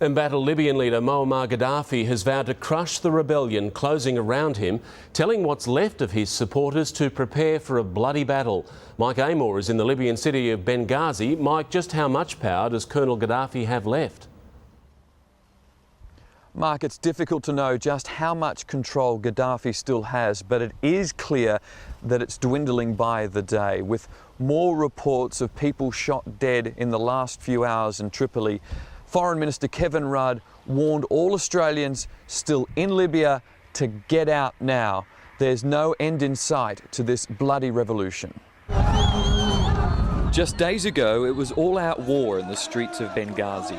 Embattled Libyan leader Muammar Gaddafi has vowed to crush the rebellion closing around him, telling what's left of his supporters to prepare for a bloody battle. Mike Amor is in the Libyan city of Benghazi. Mike, just how much power does Colonel Gaddafi have left? Mark, it's difficult to know just how much control Gaddafi still has, but it is clear that it's dwindling by the day, with more reports of people shot dead in the last few hours in Tripoli. Foreign Minister Kevin Rudd warned all Australians still in Libya to get out now. There's no end in sight to this bloody revolution. Just days ago, it was all-out war in the streets of Benghazi.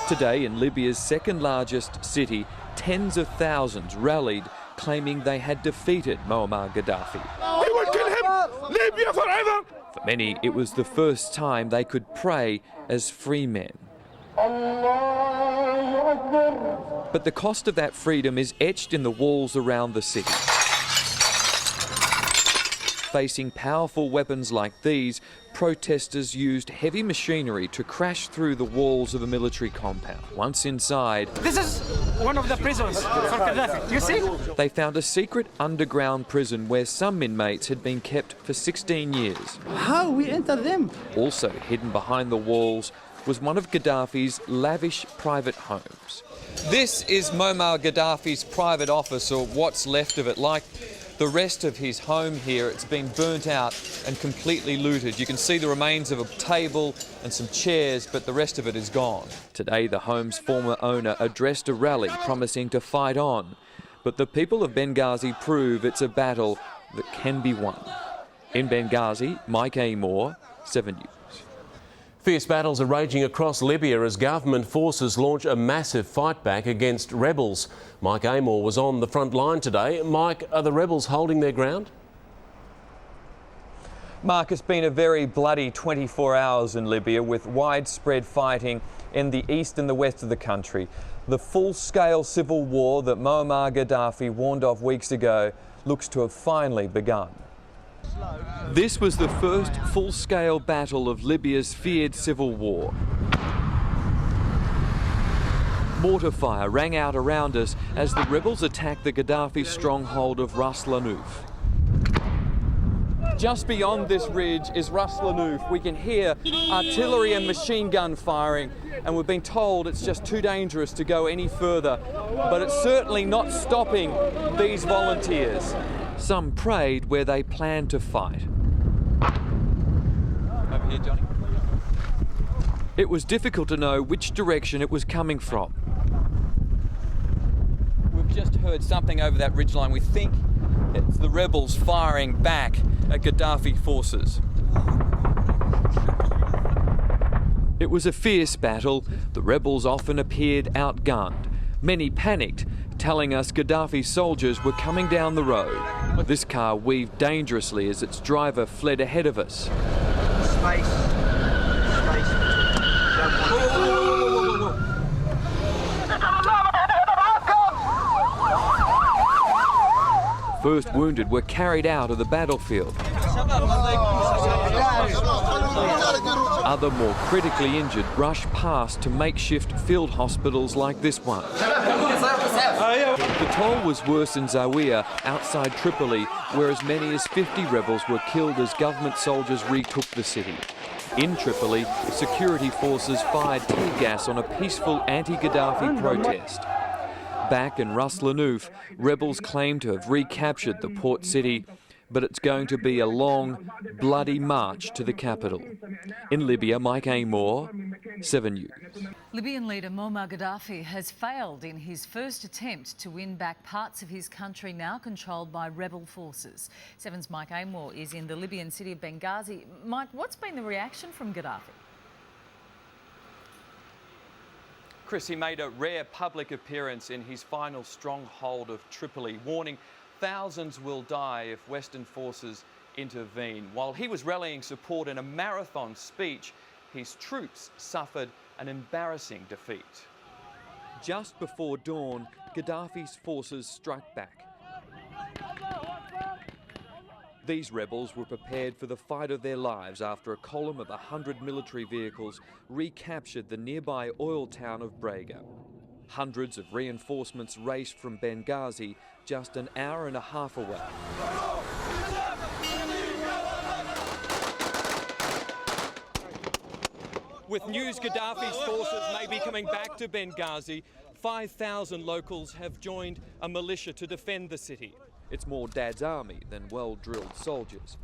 Today, in Libya's second-largest city, tens of thousands rallied, claiming they had defeated Muammar Gaddafi. We will kill him! Libya forever! For many, it was the first time they could pray as free men. But the cost of that freedom is etched in the walls around the city. Facing powerful weapons like these, protesters used heavy machinery to crash through the walls of a military compound. Once inside, this is one of the prisons for Gaddafi. You see? They found a secret underground prison where some inmates had been kept for 16 years. How we enter them? Also hidden behind the walls was one of Gaddafi's lavish private homes. This is Muammar Gaddafi's private office, or what's left of it. Like the rest of his home here, it's been burnt out and completely looted. You can see the remains of a table and some chairs, but the rest of it is gone. Today, the home's former owner addressed a rally promising to fight on. But the people of Benghazi prove it's a battle that can be won. In Benghazi, Mike Amor, 7 News. Fierce battles are raging across Libya as government forces launch a massive fight back against rebels. Mike Amor was on the front line today. Mike, are the rebels holding their ground? Mark, it's been a very bloody 24 hours in Libya, with widespread fighting in the east and the west of the country. The full-scale civil war that Muammar Gaddafi warned of weeks ago looks to have finally begun. This was the first full-scale battle of Libya's feared civil war. Mortar fire rang out around us as the rebels attacked the Gaddafi stronghold of Ras Lanuf. Just beyond this ridge is Ras Lanuf. We can hear artillery and machine gun firing, and we've been told it's just too dangerous to go any further. But it's certainly not stopping these volunteers. Some prayed where they planned to fight. Over here, Johnny. It was difficult to know which direction it was coming from. We've just heard something over that ridgeline. We think it's the rebels firing back at Gaddafi forces. It was a fierce battle. The rebels often appeared outgunned. Many panicked, telling us Gaddafi's soldiers were coming down the road. This car weaved dangerously as its driver fled ahead of us. First wounded were carried out of the battlefield. Other more critically injured rushed past to makeshift field hospitals like this one. The toll was worse in Zawiya, outside Tripoli, where as many as 50 rebels were killed as government soldiers retook the city. In Tripoli, security forces fired tear gas on a peaceful anti-Gaddafi protest. Back in Ras Lanuf, rebels claim to have recaptured the port city, but it's going to be a long, bloody march to the capital. In Libya, Mike Amor, 7 News. Libyan leader Muammar Gaddafi has failed in his first attempt to win back parts of his country now controlled by rebel forces. 7's Mike Amor is in the Libyan city of Benghazi. Mike, what's been the reaction from Gaddafi? Chris, he made a rare public appearance in his final stronghold of Tripoli, warning thousands will die if Western forces intervene. While he was rallying support in a marathon speech, his troops suffered an embarrassing defeat. Just before dawn, Gaddafi's forces struck back. These rebels were prepared for the fight of their lives after a column of 100 military vehicles recaptured the nearby oil town of Brega. Hundreds of reinforcements raced from Benghazi just an hour and a half away. With news Gaddafi's forces may be coming back to Benghazi, 5,000 locals have joined a militia to defend the city. It's more Dad's army than well-drilled soldiers.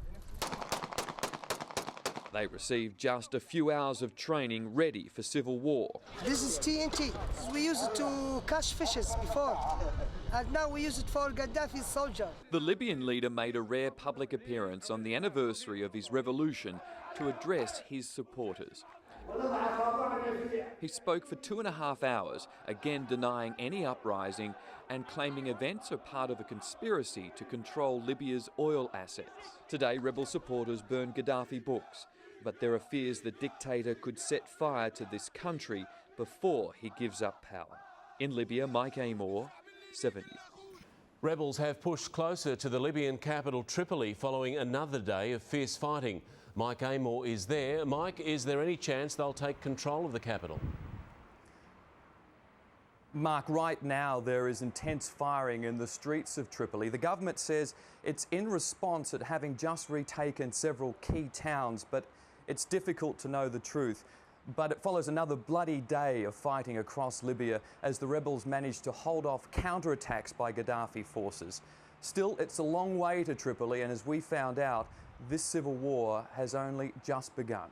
They received just a few hours of training ready for civil war. This is TNT. We used it to catch fishes before, and now we use it for Gaddafi's soldier. The Libyan leader made a rare public appearance on the anniversary of his revolution to address his supporters. He spoke for 2.5 hours, again denying any uprising and claiming events are part of a conspiracy to control Libya's oil assets. Today, rebel supporters burned Gaddafi books, but there are fears the dictator could set fire to this country before he gives up power. In Libya, Mike Amor, 7 News. Rebels have pushed closer to the Libyan capital Tripoli following another day of fierce fighting. Mike Amor is there. Mike, is there any chance they'll take control of the capital? Mark, right now there is intense firing in the streets of Tripoli. The government says it's in response at having just retaken several key towns, but it's difficult to know the truth. But it follows another bloody day of fighting across Libya as the rebels managed to hold off counterattacks by Gaddafi forces. Still, it's a long way to Tripoli, and as we found out, this civil war has only just begun.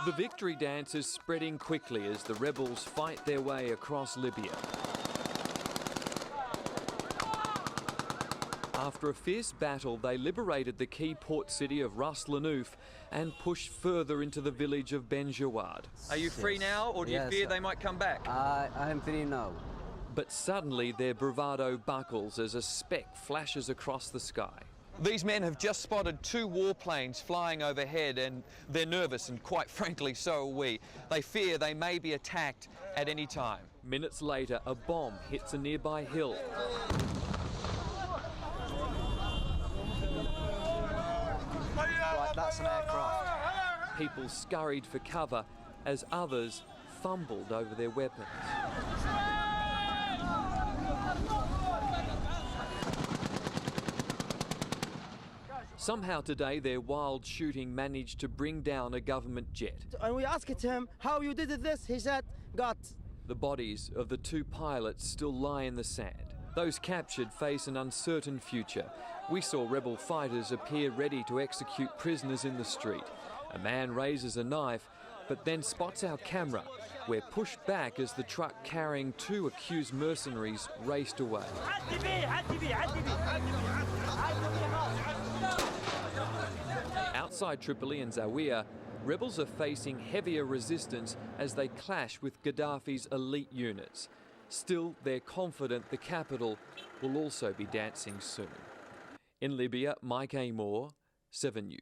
The victory dance is spreading quickly as the rebels fight their way across Libya. After a fierce battle, they liberated the key port city of Ras Lanuf and pushed further into the village of Ben Jawad. Are you free now, or do you fear they might come back? I am free now. But suddenly their bravado buckles as a speck flashes across the sky. These men have just spotted 2 warplanes flying overhead, and they're nervous, and quite frankly, so are we. They fear they may be attacked at any time. Minutes later, a bomb hits a nearby hill. Right, that's an aircraft. People scurried for cover as others fumbled over their weapons. Somehow today, their wild shooting managed to bring down a government jet. And we asked him how you did this. He said, God. The bodies of the 2 pilots still lie in the sand. Those captured face an uncertain future. We saw rebel fighters appear ready to execute prisoners in the street. A man raises a knife, but then spots our camera. We're pushed back as the truck carrying 2 accused mercenaries raced away. Outside Tripoli and Zawiya, rebels are facing heavier resistance as they clash with Gaddafi's elite units. Still, they're confident the capital will also be dancing soon. In Libya, Mike Amor, 7 News.